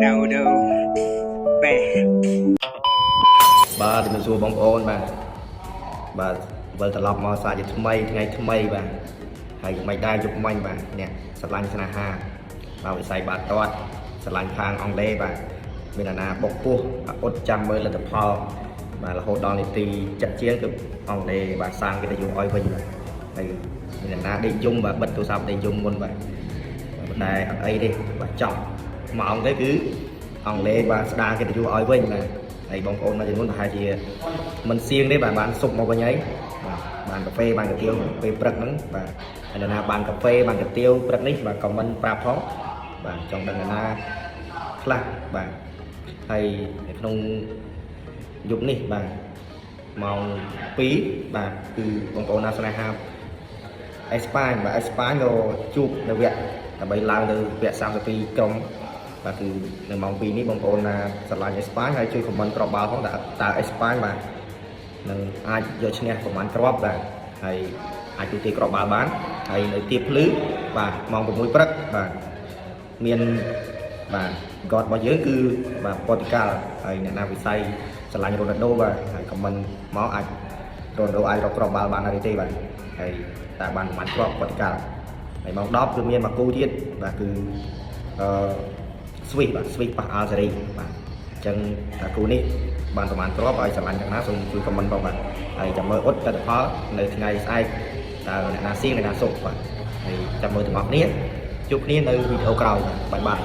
no đâu về បាទជំរាបសួរបងប្អូនបាទវិលត្រឡប់មកសារជាថ្មីថ្ងៃថ្មីបាទហើយមិនដែរយប់មិញបាទអ្នកស្រឡាញ់ស្នេហាបាទវិស័យបាទទាត់ស្រឡាញ់ខាងអង់គ្លេសបាទមានអាណាបុកពោះអត់ចាំមើលលទ្ធផលបាទរហូតដល់នាទីចិត្តជាងគឺអង់គ្លេសបាទសាងកិត្តិយសឲ្យវិញបាទហើយមានអាណាដេកយំបាទបិទទូរស័ព្ទដេកយំមុនបាទប៉ុន្តែអត់អីទេបាទចប់ម៉ោងទៅគឺអង់គ្លេសបាទស្ដារកិត្តិយសឲ្យវិញបាទហើយបងប្អូនមួយចំនួនប្រហែលជាមិនសៀងទេបាទបានសុបមកវិញហើយបាទបានកាហ្វេបានកាទៀវពេលព្រឹកហ្នឹងបាទហើយណាបានកាហ្វេបានកាទៀវព្រឹកនេះបាទខមមិនប្រាប់ផងបាទចង់ដឹងណាខ្លះបាទហើយនៅក្នុងយប់នេះបាទម៉ោង2បាទគឺបងប្អូនណាស្នេហាអេស្ប៉ាញបាទអេស្ប៉ាញក៏ជួបនៅវគ្គដើម្បីឡើងទៅវគ្គ32ក្រុមបាទគឺនៅម៉ោង2នេះបងប្អូនណាស្រឡាញ់អេស្ប៉ាញហើយជួយខមមិនក្របបាល់ផងតើអេស្ប៉ាញបាទនឹងអាចយកឈ្នះប្រហែលគ្រាប់បាទហើយអាចទូទាយគ្រាប់បាល់បានហើយនៅទៀបភ្លឺបាទម៉ោង6ព្រឹកបាទមានបាទកតរបស់យើងគឺបាទប៉ូទុយហ្គាល់ហើយអ្នកណាវិស័យស្រឡាញ់រ៉ូណាល់ដូបាទហើយខមមិនមកអាចរ៉ូណាល់ដូអាចរកគ្រាប់បាល់បានហើយទេបាទហើយតែបានប្រហែលគ្រាប់ប៉ូទុយហ្គាល់ហើយម៉ោង10គឺមានមួយគូទៀតបាទគឺស្វីសបាទស្វីសប៉ះអាល់ហ្សេរីបាទអញ្ចឹងតែគូនេះបានប្រហែលគ្រាប់ហើយស្រឡាញ់ទាំងណាសូមជួយខមមិនផងបាទហើយចាំមើលអ៊ុតលទ្ធផលនៅថ្ងៃស្អែកតើអ្នកណាសៀងអ្នកណាសុកបាទហើយចាំមើលទាំងអស់គ្នាជួបគ្នានៅវីដេអូក្រោយបាទបាយបាយ